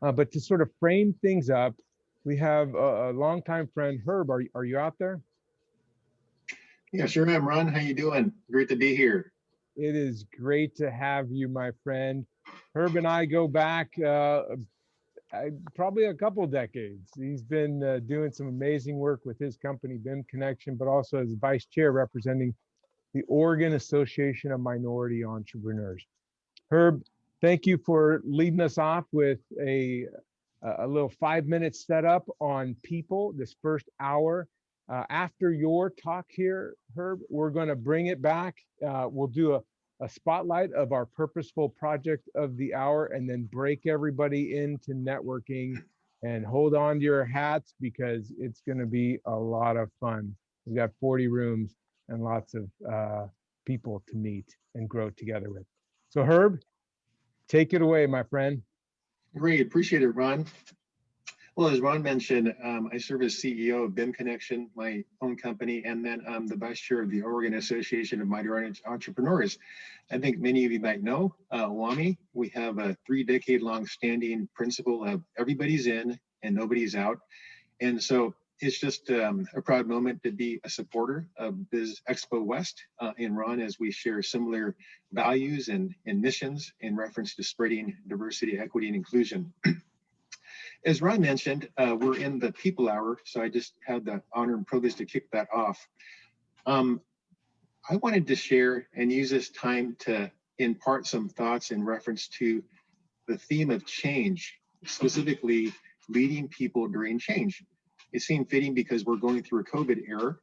But to sort of frame things up, we have a longtime friend, Herb. Are you out there? Yeah, sure am, Ron. How you doing? Great to be here. It is great to have you, my friend. Herb and I go back probably a couple decades. He's been doing some amazing work with his company, BIM Connection, but also as vice chair representing the Oregon Association of Minority Entrepreneurs. Herb, thank you for leading us off with a little 5-minute setup on people this first hour. After your talk here, Herb, we're going to bring it back. We'll do a spotlight of our purposeful project of the hour and then break everybody into networking, and hold on to your hats because it's going to be a lot of fun. We've got 40 rooms and lots of people to meet and grow together with. So Herb, take it away, my friend. Great, appreciate it, Ron. Well, as Ron mentioned, I serve as CEO of BIM Connection, my own company, and then I'm the vice chair of the Oregon Association of Minority Entrepreneurs. I think many of you might know OAME. We have a 3-decade-long standing principle of everybody's in and nobody's out. And so it's just a proud moment to be a supporter of Biz Expo West in Ron, as we share similar values and missions in reference to spreading diversity, equity, and inclusion. As Ron mentioned, we're in the people hour, so I just had the honor and privilege to kick that off. I wanted to share and use this time to impart some thoughts in reference to the theme of change, specifically leading people during change. It seemed fitting because we're going through a COVID era,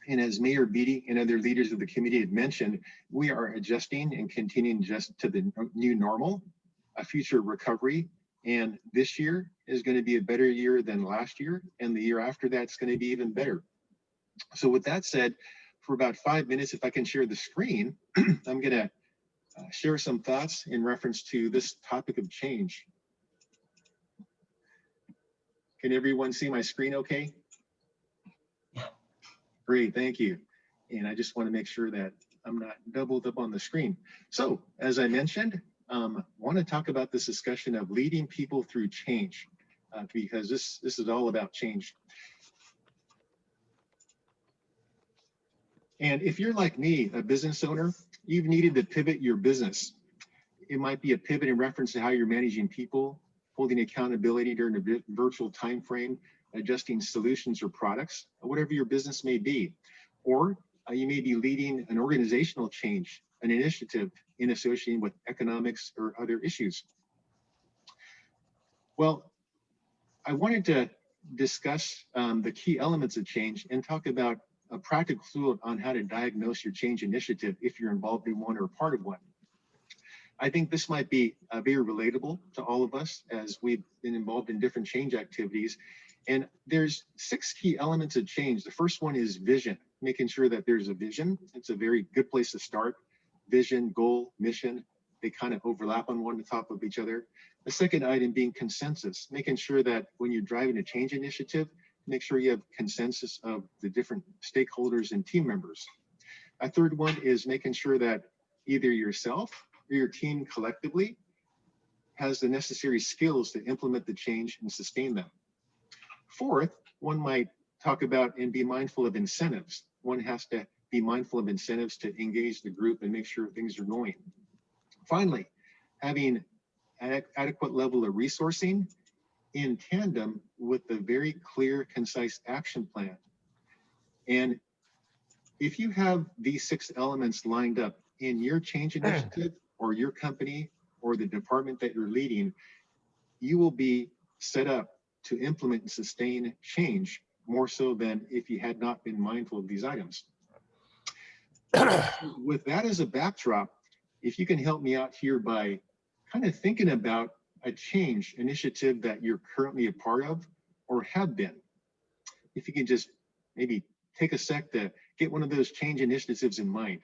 and as Mayor Beatty and other leaders of the committee had mentioned, we are adjusting and continuing just to the new normal, a future recovery. And this year is going to be a better year than last year. And the year after that's going to be even better. So with that said, for about 5 minutes, if I can share the screen, I'm going to share some thoughts in reference to this topic of change. Can everyone see my screen okay? Great, thank you. And I just want to make sure that I'm not doubled up on the screen. So as I mentioned, want to talk about this discussion of leading people through change, because this is all about change. And if you're like me, a business owner, you've needed to pivot your business. It might be a pivot in reference to how you're managing people, holding accountability during a virtual time frame, adjusting solutions or products, whatever your business may be. Or you may be leading an organizational change, an initiative in associating with economics or other issues. Well, I wanted to discuss the key elements of change and talk about a practical tool on how to diagnose your change initiative if you're involved in one or a part of one. I think this might be very relatable to all of us as we've been involved in different change activities. And there's 6 key elements of change. The first one is vision, making sure that there's a vision. It's a very good place to start. Vision, goal, mission, they kind of overlap on one top of each other. The second item being consensus, making sure that when you're driving a change initiative, make sure you have consensus of the different stakeholders and team members. A third one is making sure that either yourself or your team collectively has the necessary skills to implement the change and sustain them. Fourth, one might talk about and be mindful of incentives. One has to be mindful of incentives to engage the group and make sure things are going. Finally, having an adequate level of resourcing in tandem with a very clear, concise action plan. And if you have these 6 elements lined up in your change initiative or your company or the department that you're leading, you will be set up to implement and sustain change more so than if you had not been mindful of these items. With that as a backdrop, if you can help me out here by kind of thinking about a change initiative that you're currently a part of or have been. If you can just maybe take a sec to get one of those change initiatives in mind.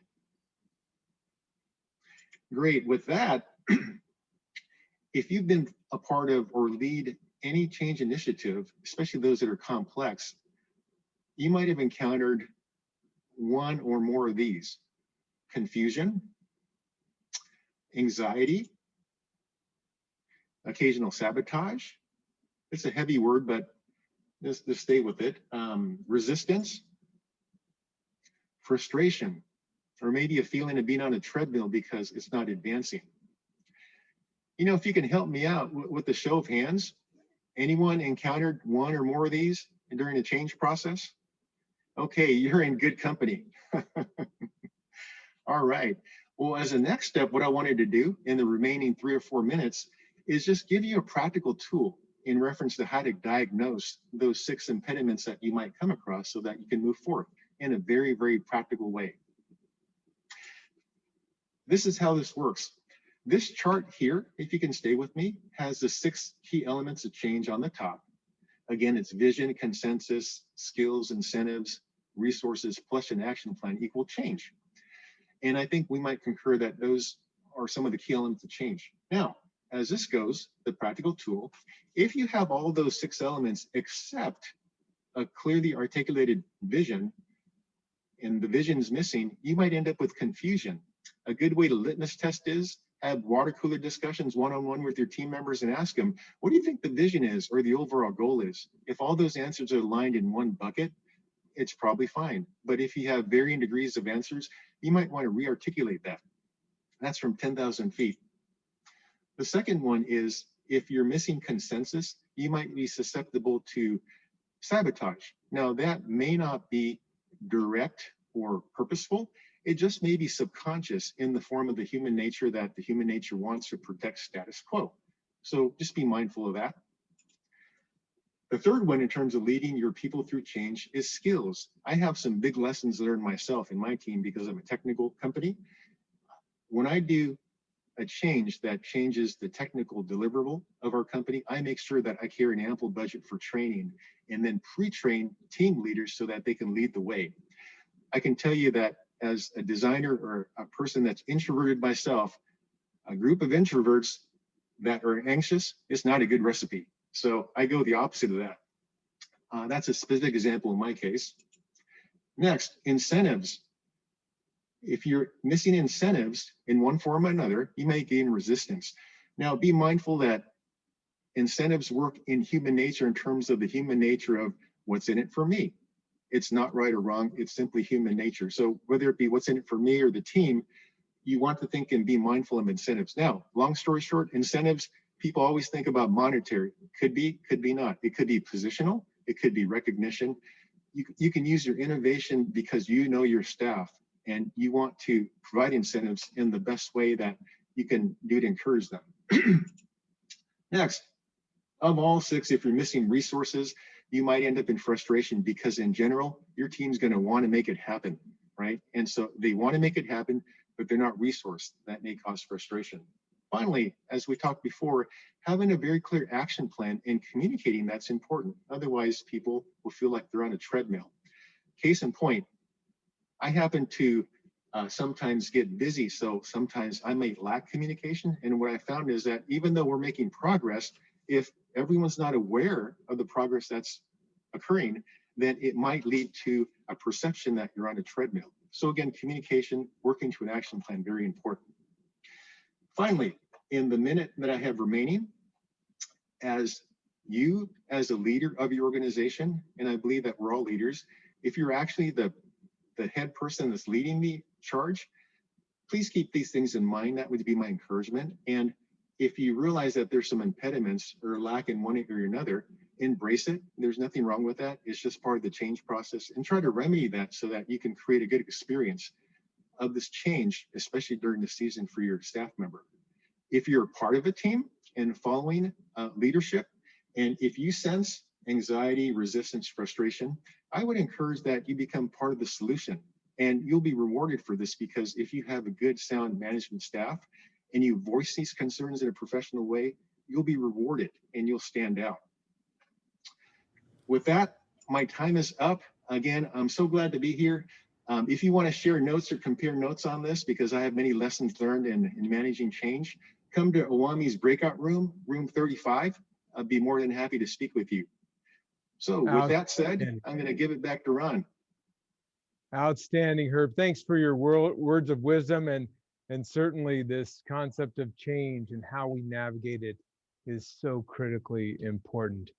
Great, with that, if you've been a part of or lead any change initiative, especially those that are complex, you might have encountered one or more of these: confusion, anxiety, occasional sabotage. It's a heavy word, but just stay with it. Resistance, frustration, or maybe a feeling of being on a treadmill because it's not advancing. You know, if you can help me out with the show of hands, anyone encountered one or more of these during the change process? Okay, you're in good company. All right. Well, as a next step, what I wanted to do in the remaining 3 or 4 minutes is just give you a practical tool in reference to how to diagnose those 6 impediments that you might come across so that you can move forward in a very, very practical way. This is how this works. This chart here, if you can stay with me, has the 6 key elements of change on the top. Again, it's vision, consensus, skills, incentives, resources, plus an action plan equal change. And I think we might concur that those are some of the key elements of change. Now, as this goes, the practical tool, if you have all those 6 elements except a clearly articulated vision, and the vision is missing, you might end up with confusion. A good way to litmus test is have water cooler discussions one-on-one with your team members and ask them, what do you think the vision is or the overall goal is? If all those answers are aligned in one bucket, it's probably fine. But if you have varying degrees of answers, you might want to re-articulate that. That's from 10,000 feet. The second one is if you're missing consensus, you might be susceptible to sabotage. Now, that may not be direct or purposeful. It just may be subconscious in the form of the human nature that the human nature wants to protect status quo. So just be mindful of that. The third one in terms of leading your people through change is skills. I have some big lessons learned myself in my team because I'm a technical company. When I do a change that changes the technical deliverable of our company, I make sure that I carry an ample budget for training and then pre-train team leaders so that they can lead the way. I can tell you that as a designer or a person that's introverted myself, a group of introverts that are anxious is not a good recipe. So I go the opposite of that. That's a specific example in my case. Next, incentives. If you're missing incentives in one form or another, you may gain resistance. Now, be mindful that incentives work in human nature in terms of the human nature of what's in it for me. It's not right or wrong, it's simply human nature. So whether it be what's in it for me or the team, you want to think and be mindful of incentives. Now, long story short, incentives, people always think about monetary. Could be not. It could be positional, it could be recognition. You can use your innovation because you know your staff and you want to provide incentives in the best way that you can do to encourage them. Next, of all 6, if you're missing resources, you might end up in frustration because in general, your team's going to want to make it happen, right? And so they want to make it happen, but they're not resourced. That may cause frustration. Finally, as we talked before, having a very clear action plan and communicating that's important. Otherwise, people will feel like they're on a treadmill. Case in point, I happen to sometimes get busy, so sometimes I may lack communication. And what I found is that even though we're making progress, if everyone's not aware of the progress that's occurring, then it might lead to a perception that you're on a treadmill. So again, communication, working to an action plan, very important. Finally, in the minute that I have remaining, as a leader of your organization, and I believe that we're all leaders, if you're actually the head person that's leading the charge, please keep these things in mind. That would be my encouragement. And if you realize that there's some impediments or lack in one area or another, embrace it. There's nothing wrong with that. It's just part of the change process, and try to remedy that so that you can create a good experience of this change, especially during the season for your staff member. If you're a part of a team and following leadership, and if you sense anxiety, resistance, frustration, I would encourage that you become part of the solution. And you'll be rewarded for this, because if you have a good, sound management staff and you voice these concerns in a professional way, you'll be rewarded and you'll stand out. With that, my time is up. Again, I'm so glad to be here. If you want to share notes or compare notes on this, because I have many lessons learned in managing change, come to OAME's breakout room, room 35. I'd be more than happy to speak with you. So with that said, I'm going to give it back to Ron. Outstanding, Herb. Thanks for your words of wisdom and certainly this concept of change and how we navigate it is so critically important.